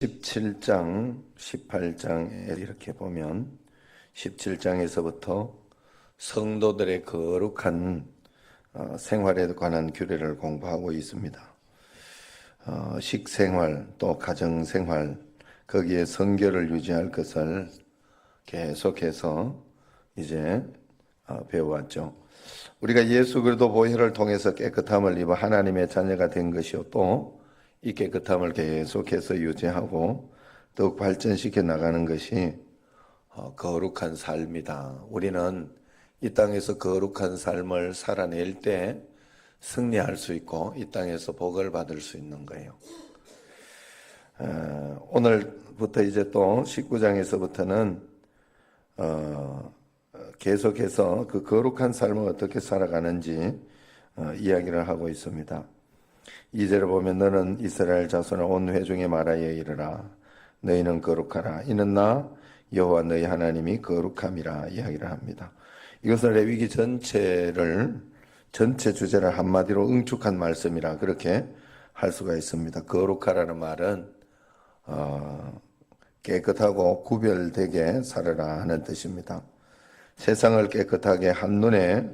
17장, 18장에 이렇게 보면 17장에서부터 성도들의 거룩한 생활에 관한 규례를 공부하고 있습니다. 식생활, 또 가정생활, 거기에 성결을 유지할 것을 계속해서 이제 배워왔죠. 우리가 예수 그리스도 보혈을 통해서 깨끗함을 입어 하나님의 자녀가 된 것이요, 또 이 깨끗함을 계속해서 유지하고 더욱 발전시켜 나가는 것이 거룩한 삶이다. 우리는 이 땅에서 거룩한 삶을 살아낼 때 승리할 수 있고 이 땅에서 복을 받을 수 있는 거예요. 오늘부터 이제 또 19장에서부터는 계속해서 그 거룩한 삶을 어떻게 살아가는지 이야기를 하고 있습니다. 2절을 보면 너는 이스라엘 자손을 온 회중에 말하여 이르라. 너희는 거룩하라. 이는 나 여호와 너희 하나님이 거룩함이라 이야기를 합니다. 이것은 레위기 전체 주제를 한마디로 응축한 말씀이라 그렇게 할 수가 있습니다. 거룩하라는 말은 깨끗하고 구별되게 살아라 하는 뜻입니다. 세상을 깨끗하게 한눈에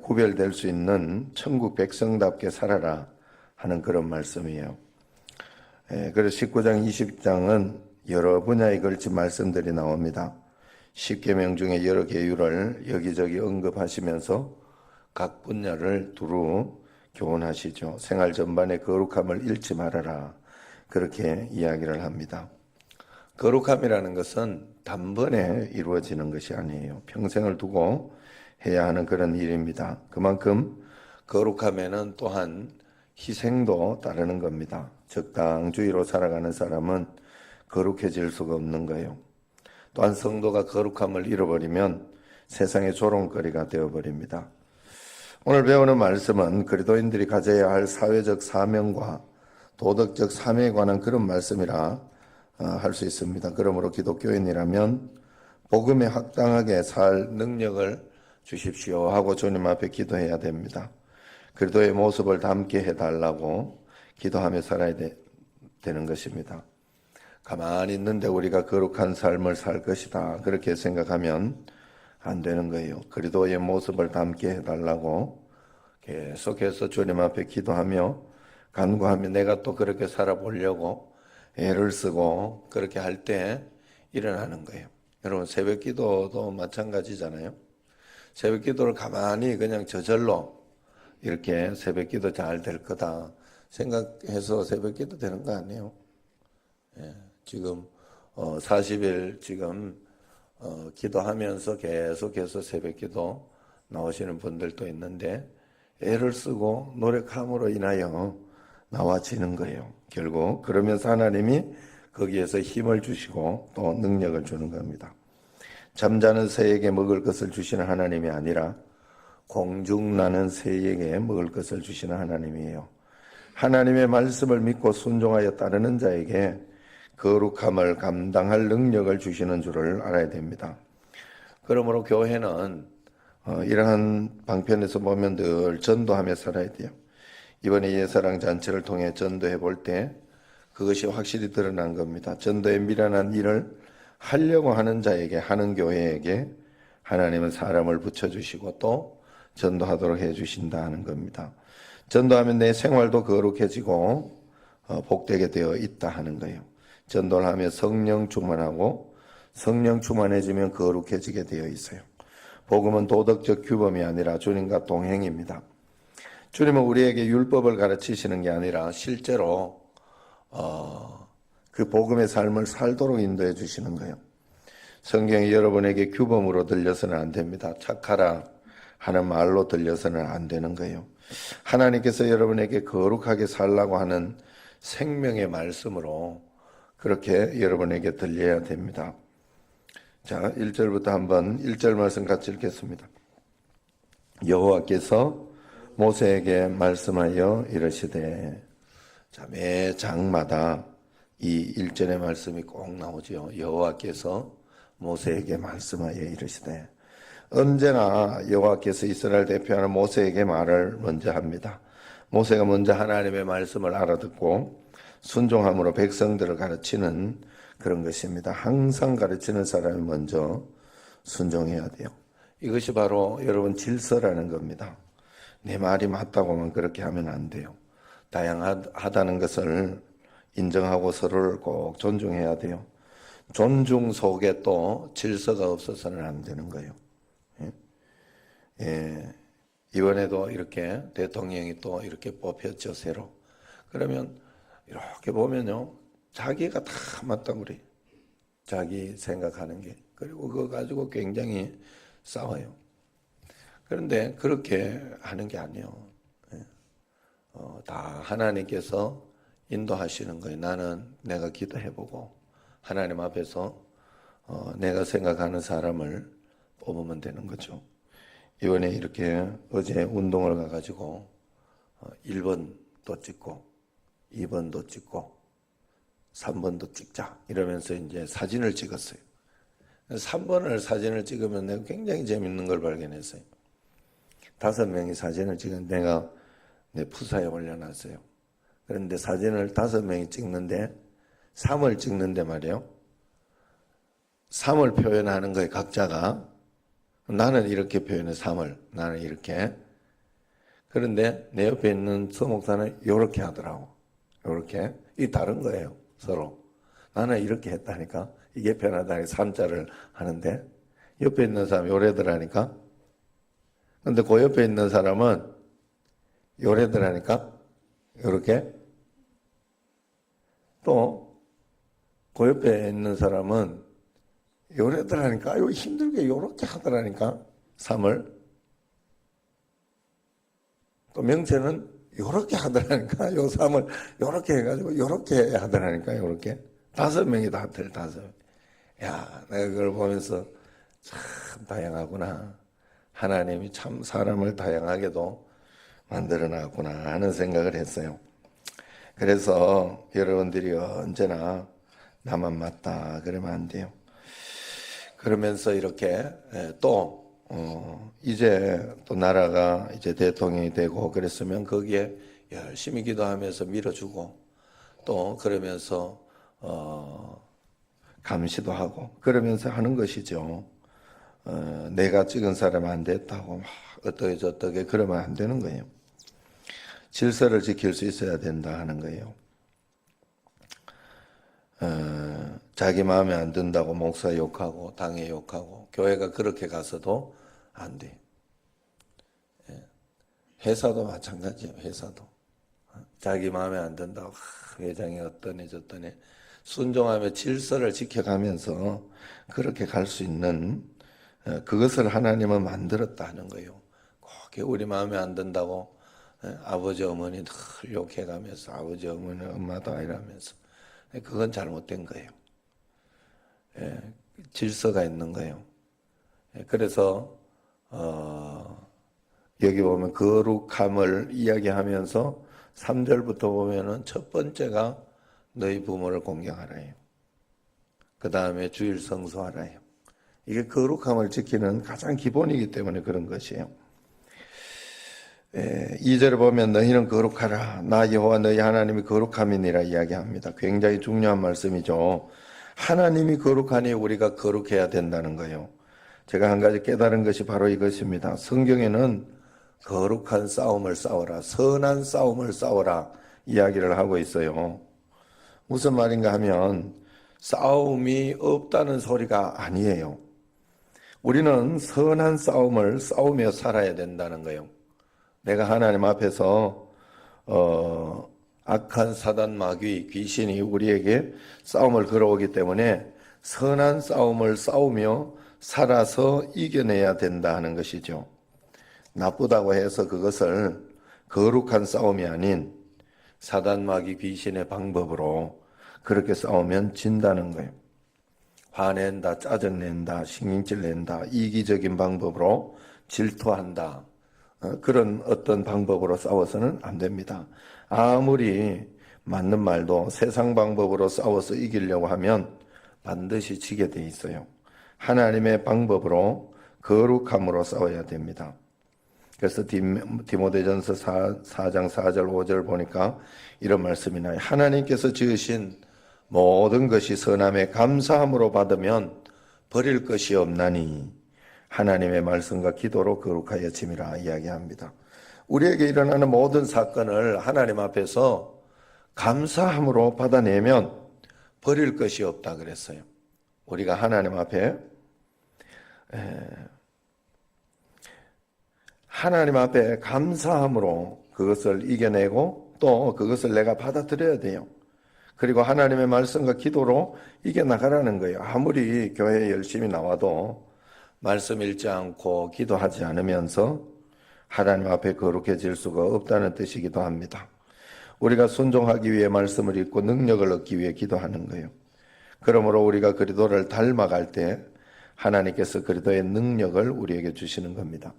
구별될 수 있는 천국 백성답게 살아라 하는 그런 말씀이에요. 그래서 19장, 20장은 여러 분야에 걸친 말씀들이 나옵니다. 10계명 중에 여러 계율을 여기저기 언급하시면서 각 분야를 두루 교훈하시죠. 생활 전반의 거룩함을 잃지 말아라. 그렇게 이야기를 합니다. 거룩함이라는 것은 단번에 이루어지는 것이 아니에요. 평생을 두고 해야 하는 그런 일입니다. 그만큼 거룩함에는 또한 희생도 따르는 겁니다. 적당주의로 살아가는 사람은 거룩해질 수가 없는 거예요. 또한 성도가 거룩함을 잃어버리면 세상의 조롱거리가 되어버립니다. 오늘 배우는 말씀은 그리스도인들이 가져야 할 사회적 사명과 도덕적 사명에 관한 그런 말씀이라 할 수 있습니다. 그러므로 기독교인이라면 복음에 합당하게 살 능력을 주십시오 하고 주님 앞에 기도해야 됩니다. 그리스도의 모습을 담게 해달라고 기도하며 살아야 되는 것입니다. 가만히 있는데 우리가 거룩한 삶을 살 것이다 그렇게 생각하면 안 되는 거예요. 그리스도의 모습을 담게 해달라고 계속해서 주님 앞에 기도하며 간구하며 내가 또 그렇게 살아보려고 애를 쓰고 그렇게 할 때 일어나는 거예요. 여러분 새벽 기도도 마찬가지잖아요. 새벽 기도를 가만히 그냥 저절로 이렇게 새벽 기도 잘 될 거다 생각해서 새벽 기도 되는 거 아니에요. 지금 40일 지금 기도하면서 계속해서 새벽 기도 나오시는 분들도 있는데 애를 쓰고 노력함으로 인하여 나와지는 거예요. 결국 그러면서 하나님이 거기에서 힘을 주시고 또 능력을 주는 겁니다. 잠자는 새에게 먹을 것을 주시는 하나님이 아니라 공중나는 새에게 먹을 것을 주시는 하나님이에요. 하나님의 말씀을 믿고 순종하여 따르는 자에게 거룩함을 감당할 능력을 주시는 줄을 알아야 됩니다. 그러므로 교회는 이러한 방편에서 보면 늘 전도하며 살아야 돼요. 이번에 예사랑 잔치를 통해 전도해 볼 때 그것이 확실히 드러난 겁니다. 전도에 미련한 일을 하려고 하는 자에게, 하는 교회에게 하나님은 사람을 붙여주시고 또 전도하도록 해주신다 하는 겁니다. 전도하면 내 생활도 거룩해지고 복되게 되어 있다 하는 거예요. 전도를 하며 성령 충만하고 성령 충만해지면 거룩해지게 되어 있어요. 복음은 도덕적 규범이 아니라 주님과 동행입니다. 주님은 우리에게 율법을 가르치시는 게 아니라 실제로 그 복음의 삶을 살도록 인도해 주시는 거예요. 성경이 여러분에게 규범으로 들려서는 안 됩니다. 착하라 하는 말로 들려서는 안 되는 거예요. 하나님께서 여러분에게 거룩하게 살라고 하는 생명의 말씀으로 그렇게 여러분에게 들려야 됩니다. 자, 1절부터 한번 1절 말씀 같이 읽겠습니다. 여호와께서 모세에게 말씀하여 이르시되, 자, 매 장마다 이 1절의 말씀이 꼭 나오죠. 여호와께서 모세에게 말씀하여 이르시되, 언제나 여호와께서 이스라엘 대표하는 모세에게 말을 먼저 합니다. 모세가 먼저 하나님의 말씀을 알아듣고 순종함으로 백성들을 가르치는 그런 것입니다. 항상 가르치는 사람이 먼저 순종해야 돼요. 이것이 바로 여러분 질서라는 겁니다. 내 말이 맞다고만 그렇게 하면 안 돼요. 다양하다는 것을 인정하고 서로를 꼭 존중해야 돼요. 존중 속에 또 질서가 없어서는 안 되는 거예요. 예. 이번에도 이렇게 대통령이 또 이렇게 뽑혔죠, 새로. 그러면 이렇게 보면요, 자기가 다 맞다고 그래요. 자기 생각하는 게. 그리고 그거 가지고 굉장히 싸워요. 그런데 그렇게 하는 게 아니에요. 다 하나님께서 인도하시는 거예요. 나는 내가 기도해보고 하나님 앞에서 내가 생각하는 사람을 뽑으면 되는 거죠. 이번에 이렇게 어제 운동을 가가지고 1번도 찍고 2번도 찍고 3번도 찍자 이러면서 이제 사진을 찍었어요. 3번을 사진을 찍으면 내가 굉장히 재밌는 걸 발견했어요. 5명이 사진을 찍은 내가 내 푸사에 올려놨어요. 그런데 사진을 5명이 찍는데 3을 찍는데 말이에요. 3을 표현하는 거예요. 각자가. 나는 이렇게 표현해 3을. 나는 이렇게. 그런데 내 옆에 있는 서목사는 이렇게 하더라고. 이렇게. 이게 다른 거예요. 서로. 나는 이렇게 했다니까. 이게 편하다니까 3자를 하는데 옆에 있는 사람이 요래들 하니까. 근데 그 옆에 있는 사람은 요래들 하니까 이렇게. 또 그 옆에 있는 사람은 요래들 하니까 아유 힘들게 요렇게 하더라니까 3을. 또 명체는 요렇게 하더라니까 요 3을 요렇게 해가지고 요렇게 하더라니까 요렇게. 5명이 다 틀 5명. 야, 내가 그걸 보면서 참 다양하구나. 하나님이 참 사람을 다양하게도 만들어 놨구나 하는 생각을 했어요. 그래서 여러분들이 언제나 나만 맞다 그러면 안 돼요. 그러면서 이렇게 또 이제 또 나라가 이제 대통령이 되고 그랬으면 거기에 열심히 기도하면서 밀어주고 또 그러면서 감시도 하고 그러면서 하는 것이죠. 내가 찍은 사람 안 됐다고 막 어떻게 저떻게 그러면 안 되는 거예요. 질서를 지킬 수 있어야 된다 하는 거예요. 자기 마음에 안 든다고 목사 욕하고 당에 욕하고 교회가 그렇게 가서도 안 돼. 회사도 마찬가지예요. 회사도 자기 마음에 안 든다고 회장이 어떠네 저떠네 순종하며 질서를 지켜가면서 그렇게 갈 수 있는 그것을 하나님은 만들었다 하는 거예요. 꼭 우리 마음에 안 든다고 아버지 어머니 늘 욕해가면서 아버지 어머니 엄마도 아니라면서 그건 잘못된 거예요. 질서가 있는 거예요. 그래서 여기 보면 거룩함을 이야기하면서 3절부터 보면은 첫 번째가 너희 부모를 공경하라요. 그 다음에 주일 성수하라요. 이게 거룩함을 지키는 가장 기본이기 때문에 그런 것이에요. 2절에 보면 너희는 거룩하라. 나 여호와 너희 하나님이 거룩함이니라 이야기합니다. 굉장히 중요한 말씀이죠. 하나님이 거룩하니 우리가 거룩해야 된다는 거예요. 제가 한 가지 깨달은 것이 바로 이것입니다. 성경에는 거룩한 싸움을 싸워라, 선한 싸움을 싸워라 이야기를 하고 있어요. 무슨 말인가 하면 싸움이 없다는 소리가 아니에요. 우리는 선한 싸움을 싸우며 살아야 된다는 거예요. 내가 하나님 앞에서 악한 사단 마귀 귀신이 우리에게 싸움을 걸어오기 때문에 선한 싸움을 싸우며 살아서 이겨내야 된다 하는 것이죠. 나쁘다고 해서 그것을 거룩한 싸움이 아닌 사단 마귀 귀신의 방법으로 그렇게 싸우면 진다는 거예요. 화낸다, 짜증낸다, 신경질 낸다, 이기적인 방법으로 질투한다. 그런 어떤 방법으로 싸워서는 안 됩니다. 아무리 맞는 말도 세상 방법으로 싸워서 이기려고 하면 반드시 지게 돼 있어요. 하나님의 방법으로 거룩함으로 싸워야 됩니다. 그래서 디모데전서 4장 4절 5절 보니까 이런 말씀이 나요. 하나님께서 지으신 모든 것이 선함에 감사함으로 받으면 버릴 것이 없나니 하나님의 말씀과 기도로 거룩하여 짐이라 이야기합니다. 우리에게 일어나는 모든 사건을 하나님 앞에서 감사함으로 받아내면 버릴 것이 없다 그랬어요. 우리가 하나님 앞에 감사함으로 그것을 이겨내고 또 그것을 내가 받아들여야 돼요. 그리고 하나님의 말씀과 기도로 이겨나가라는 거예요. 아무리 교회에 열심히 나와도 말씀 읽지 않고 기도하지 않으면서 하나님 앞에 거룩해질 수가 없다는 뜻이기도 합니다. 우리가 순종하기 위해 말씀을 읽고 능력을 얻기 위해 기도하는 거예요. 그러므로 우리가 그리스도를 닮아갈 때 하나님께서 그리스도의 능력을 우리에게 주시는 겁니다.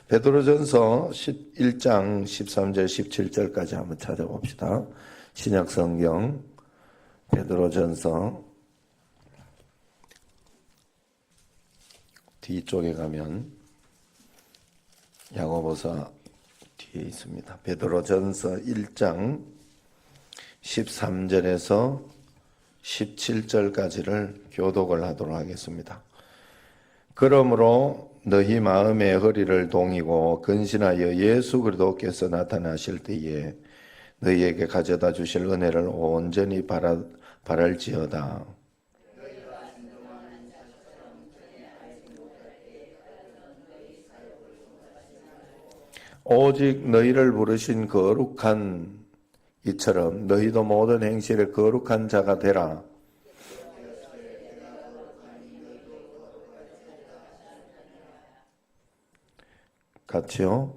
베드로전서 11장 13절 17절까지 한번 찾아봅시다. 신약성경 베드로전서 뒤쪽에 가면 야고보서 뒤에 있습니다. 베드로전서 1장 13절에서 17절까지를 교독을 하도록 하겠습니다. 그러므로 너희 마음의 허리를 동이고 근신하여 예수 그리스도께서 나타나실 때에 너희에게 가져다 주실 은혜를 온전히 바랄지어다. 오직 너희를 부르신 거룩한 이처럼 너희도 모든 행실에 거룩한 자가 되라. 같이요.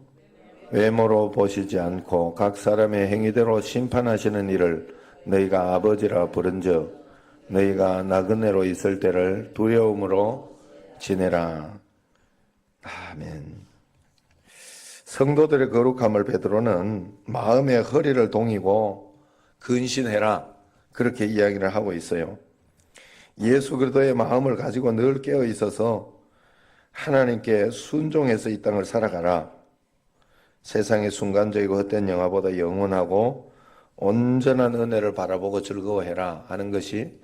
외모로 보시지 않고 각 사람의 행위대로 심판하시는 이를 너희가 아버지라 부른즉 너희가 나그네로 있을 때를 두려움으로 지내라. 아멘. 성도들의 거룩함을 베드로는 마음의 허리를 동이고 근신해라 그렇게 이야기를 하고 있어요. 예수 그리스도의 마음을 가지고 늘 깨어 있어서 하나님께 순종해서 이 땅을 살아가라. 세상의 순간적이고 헛된 영화보다 영원하고 온전한 은혜를 바라보고 즐거워해라 하는 것이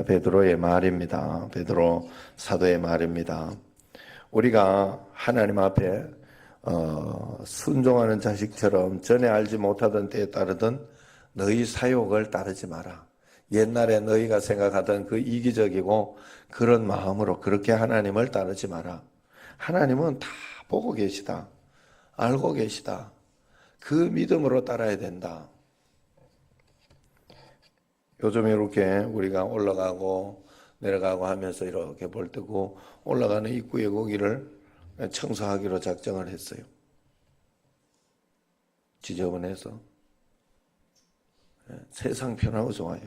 베드로의 말입니다. 베드로 사도의 말입니다. 우리가 하나님 앞에 순종하는 자식처럼 전에 알지 못하던 때에 따르던 너희 사욕을 따르지 마라. 옛날에 너희가 생각하던 그 이기적이고 그런 마음으로 그렇게 하나님을 따르지 마라. 하나님은 다 보고 계시다. 알고 계시다. 그 믿음으로 따라야 된다. 요즘 이렇게 우리가 올라가고 내려가고 하면서 이렇게 볼 때고 올라가는 입구의 거기를 청소하기로 작정을 했어요. 지저분해서. 세상 편하고 좋아요.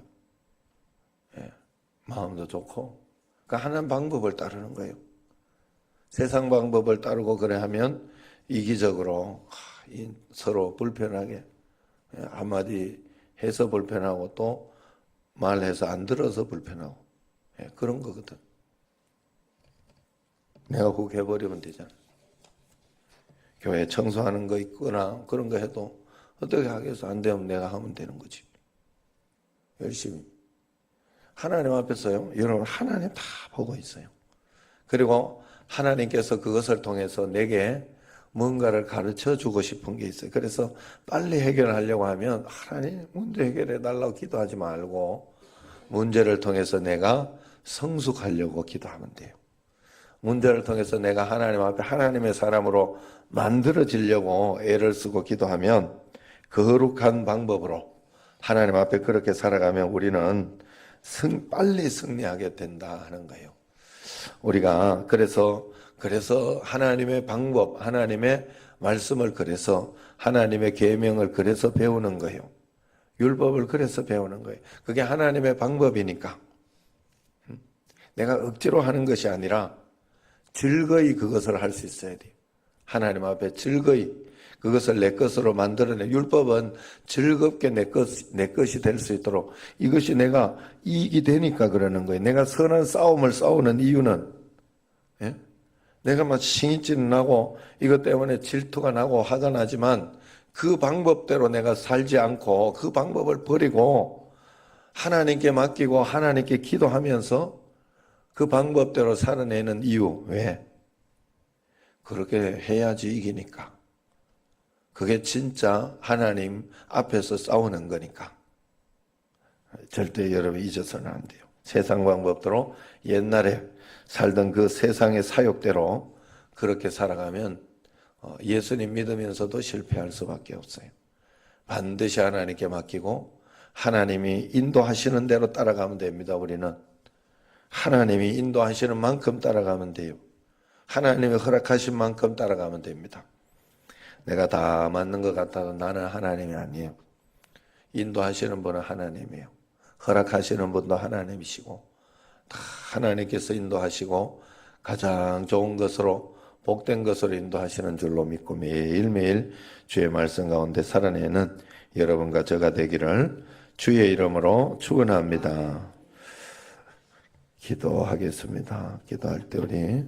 마음도 좋고. 그러니까 하는 방법을 따르는 거예요. 세상 방법을 따르고 그래 하면 이기적으로 서로 불편하게 한마디 해서 불편하고 또 말해서 안 들어서 불편하고 그런 거거든. 내가 훅 해버리면 되잖아. 교회 청소하는 거 있거나 그런 거 해도 어떻게 하겠어? 안 되면 내가 하면 되는 거지. 열심히. 하나님 앞에서요. 여러분 하나님 다 보고 있어요. 그리고 하나님께서 그것을 통해서 내게 뭔가를 가르쳐 주고 싶은 게 있어요. 그래서 빨리 해결하려고 하면 하나님 문제 해결해 달라고 기도하지 말고 문제를 통해서 내가 성숙하려고 기도하면 돼요. 문제를 통해서 내가 하나님 앞에 하나님의 사람으로 만들어지려고 애를 쓰고 기도하면 거룩한 방법으로 하나님 앞에 그렇게 살아가면 우리는 빨리 승리하게 된다 하는 거예요. 우리가 그래서 하나님의 방법, 하나님의 말씀을 그래서 하나님의 계명을 그래서 배우는 거예요. 율법을 그래서 배우는 거예요. 그게 하나님의 방법이니까. 내가 억지로 하는 것이 아니라 즐거이 그것을 할 수 있어야 돼요. 하나님 앞에 즐거이 그것을 내 것으로 만들어내. 율법은 즐겁게 내 것이 될 수 있도록 이것이 내가 이익이 되니까 그러는 거예요. 내가 선한 싸움을 싸우는 이유는 내가 막 신이찌는 나고 이것 때문에 질투가 나고 화가 나지만 그 방법대로 내가 살지 않고 그 방법을 버리고 하나님께 맡기고 하나님께 기도하면서 그 방법대로 살아내는 이유. 왜? 그렇게 해야지 이기니까. 그게 진짜 하나님 앞에서 싸우는 거니까. 절대 여러분 잊어서는 안 돼요. 세상 방법대로 옛날에 살던 그 세상의 사욕대로 그렇게 살아가면 예수님 믿으면서도 실패할 수밖에 없어요. 반드시 하나님께 맡기고 하나님이 인도하시는 대로 따라가면 됩니다. 우리는 하나님이 인도하시는 만큼 따라가면 돼요. 하나님이 허락하신 만큼 따라가면 됩니다. 내가 다 맞는 것 같아도 나는 하나님이 아니에요. 인도하시는 분은 하나님이에요. 허락하시는 분도 하나님이시고 다 하나님께서 인도하시고 가장 좋은 것으로 복된 것으로 인도하시는 줄로 믿고 매일매일 주의 말씀 가운데 살아내는 여러분과 저가 되기를 주의 이름으로 축원합니다. 기도하겠습니다. 기도할 때 우리